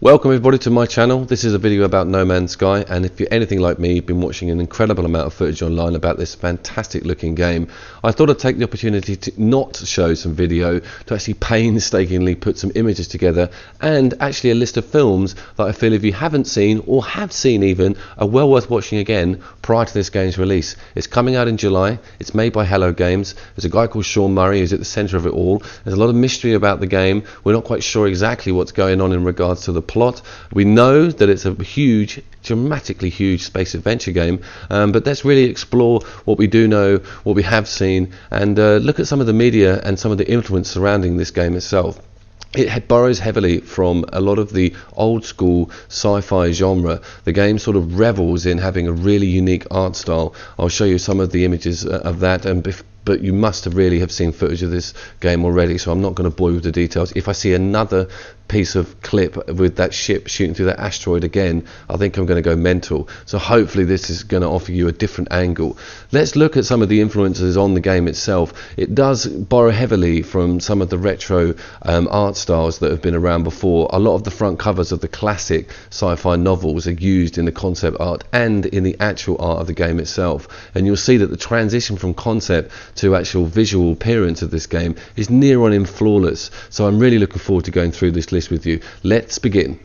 Welcome everybody to my channel. This is a video about No Man's Sky, and if you're anything like me, you've been watching an incredible amount of footage online about this fantastic looking game. I thought I'd take the opportunity to not show some video, to actually painstakingly put some images together and actually a list of films that I feel if you haven't seen or have seen even are well worth watching again prior to this game's release. It's coming out in July. It's made by Hello Games. There's a guy called Sean Murray who's at the centre of it all. There's a lot of mystery about the game. We're not quite sure exactly what's going on in regards to the plot. We know that it's a huge, dramatically huge space adventure game, but let's really explore what we do know, what we have seen, and look at some of the media and some of the influence surrounding this game itself. It borrows heavily from a lot of the old school sci-fi genre. The game sort of revels in having a really unique art style. I'll show you some of the images of that, but you must have really have seen footage of this game already, so I'm not going to bore you with the details. If I see another piece of clip with that ship shooting through that asteroid again, I think I'm going to go mental. So hopefully this is going to offer you a different angle. Let's look at some of the influences on the game itself. It does borrow heavily from some of the retro art styles that have been around before. A lot of the front covers of the classic sci-fi novels are used in the concept art and in the actual art of the game itself, and you'll see that the transition from concept to actual visual appearance of this game is near on in flawless. So I'm really looking forward to going through this list with you. Let's begin.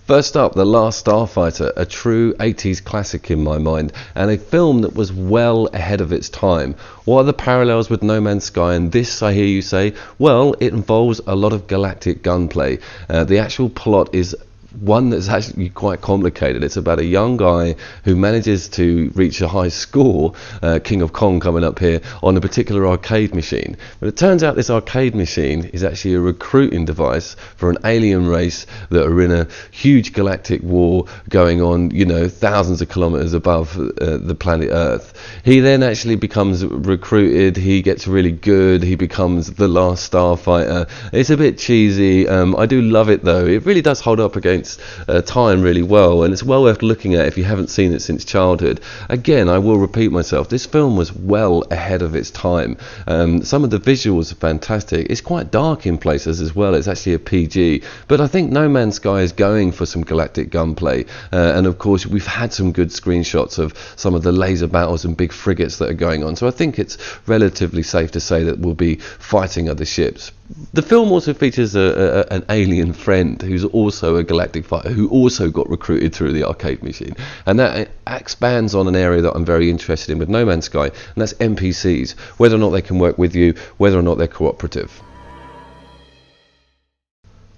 First up, The Last StarFighter, a true 80s classic in my mind, and a film that was well ahead of its time. What are the parallels with No Man's Sky and this, I hear you say? Well, it involves a lot of galactic gunplay. The actual plot is one that's actually quite complicated. It's about a young guy who manages to reach a high score, King of Kong coming up here, on a particular arcade machine. But it turns out this arcade machine is actually a recruiting device for an alien race that are in a huge galactic war going on, you know, thousands of kilometers above the planet Earth. He then actually becomes recruited, he gets really good, he becomes the last starfighter. It's a bit cheesy. I do love it though. It really does hold up against time really well, and it's well worth looking at if you haven't seen it since childhood. Again, I will repeat myself, this film was well ahead of its time. Some of the visuals are fantastic. It's quite dark in places as well. It's actually a PG, but I think No Man's Sky is going for some galactic gunplay, and of course we've had some good screenshots of some of the laser battles and big frigates that are going on, so I think it's relatively safe to say that we'll be fighting other ships. The film also features an alien friend who's also a galactic fighter who also got recruited through the arcade machine, and that expands on an area that I'm very interested in with No Man's Sky, and that's NPCs, whether or not they can work with you, whether or not they're cooperative.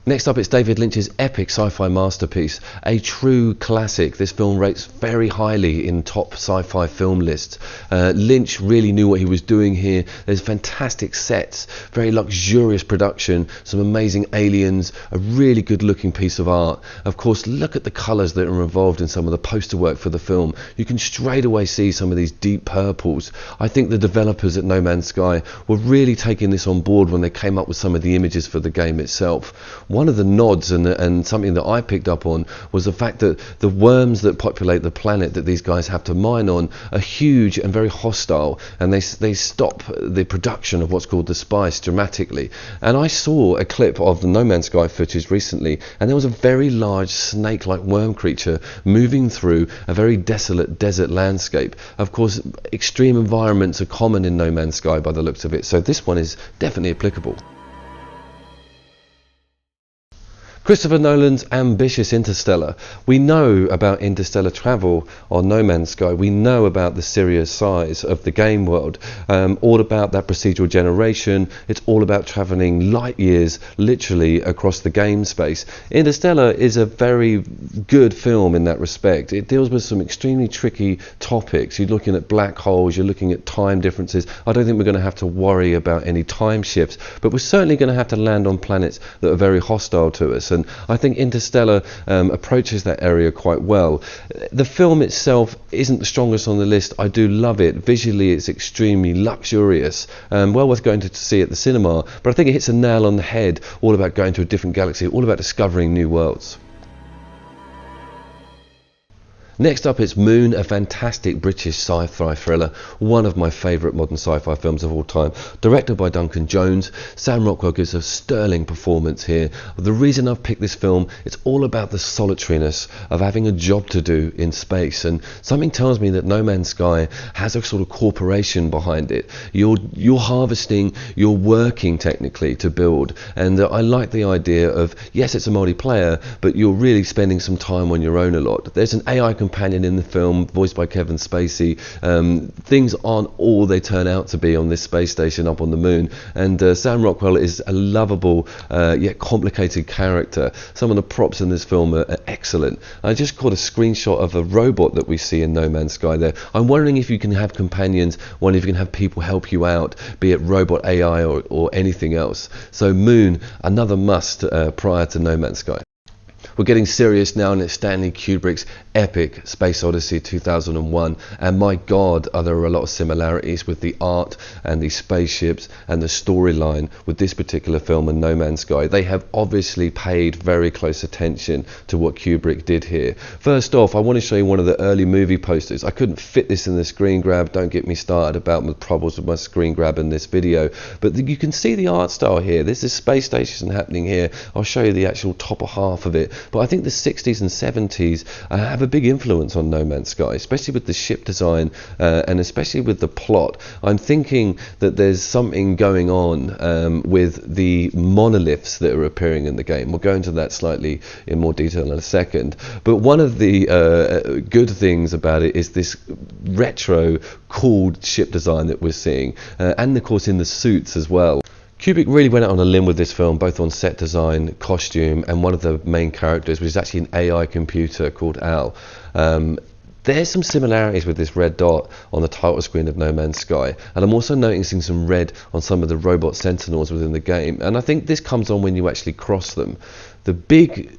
Next up, it's David Lynch's epic sci-fi masterpiece, a true classic. This film rates very highly in top sci-fi film lists. Lynch really knew what he was doing here. There's fantastic sets, very luxurious production, some amazing aliens, a really good looking piece of art. Of course, look at the colours that are involved in some of the poster work for the film. You can straight away see some of these deep purples. I think the developers at No Man's Sky were really taking this on board when they came up with some of the images for the game itself. One of the nods and something that I picked up on was the fact that the worms that populate the planet that these guys have to mine on are huge and very hostile, and they stop the production of what's called the spice dramatically. And I saw a clip of the No Man's Sky footage recently, and there was a very large snake-like worm creature moving through a very desolate desert landscape. Of course, extreme environments are common in No Man's Sky by the looks of it, so this one is definitely applicable. Christopher Nolan's ambitious Interstellar. We know about interstellar travel on No Man's Sky. We know about the serious size of the game world. All about that procedural generation. It's all about traveling light years, literally, across the game space. Interstellar is a very good film in that respect. It deals with some extremely tricky topics. You're looking at black holes, you're looking at time differences. I don't think we're going to have to worry about any time shifts, but we're certainly going to have to land on planets that are very hostile to us. And I think Interstellar approaches that area quite well. The film itself isn't the strongest on the list. I do love it. Visually, it's extremely luxurious. Well worth going to see at the cinema. But I think it hits a nail on the head, all about going to a different galaxy, all about discovering new worlds. Next up, it's Moon, a fantastic British sci-fi thriller, one of my favourite modern sci-fi films of all time. Directed by Duncan Jones, Sam Rockwell gives a sterling performance here. The reason I've picked this film, it's all about the solitariness of having a job to do in space, and something tells me that No Man's Sky has a sort of corporation behind it. You're harvesting, you're working technically to build, and I like the idea of, yes, it's a multiplayer, but you're really spending some time on your own a lot. There's an AI companion in the film, voiced by Kevin Spacey. Things aren't all they turn out to be on this space station up on the moon, and Sam Rockwell is a lovable yet complicated character. Some of the props in this film are excellent. I just caught a screenshot of a robot that we see in No Man's Sky there. I'm wondering if you can have companions, wondering if you can have people help you out, be it robot, AI, or anything else. So Moon, another must prior to No Man's Sky. We're getting serious now, and it's Stanley Kubrick's epic Space Odyssey 2001, and my god, are there a lot of similarities with the art and the spaceships and the storyline with this particular film and No Man's Sky. They have obviously paid very close attention to what Kubrick did here. First off, I want to show you one of the early movie posters. I couldn't fit this in the screen grab, don't get me started about the troubles with my screen grab in this video, but you can see the art style here. This is space station happening here. I'll show you the actual top half of it. But I think the 60s and 70s have a big influence on No Man's Sky, especially with the ship design and especially with the plot. I'm thinking that there's something going on with the monoliths that are appearing in the game. We'll go into that slightly in more detail in a second. But one of the good things about it is this retro, cool ship design that we're seeing, and of course in the suits as well. Kubrick really went out on a limb with this film, both on set design, costume, and one of the main characters, which is actually an AI computer called Al. There's some similarities with this red dot on the title screen of No Man's Sky, and I'm also noticing some red on some of the robot sentinels within the game, and I think this comes on when you actually cross them. The big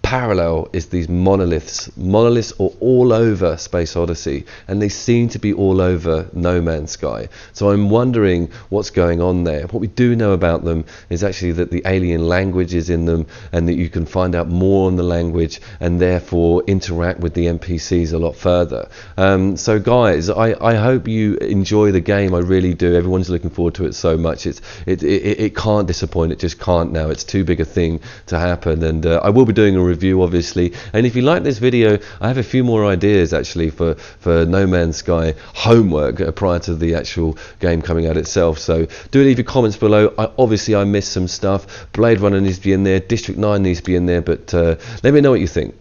parallel is these monoliths. Monoliths are all over Space Odyssey, and they seem to be all over No Man's Sky. So I'm wondering what's going on there. What we do know about them is actually that the alien language is in them, and that you can find out more on the language and therefore interact with the NPCs a lot further. So guys, I hope you enjoy the game. I really do. Everyone's looking forward to it so much. It can't disappoint. It just can't now. It's too big a thing to happen, and I will be doing a review obviously, and if you like this video, I have a few more ideas actually for No Man's Sky homework prior to the actual game coming out itself. So do leave your comments below. I missed some stuff. Blade Runner needs to be in there, District 9 needs to be in there, but let me know what you think.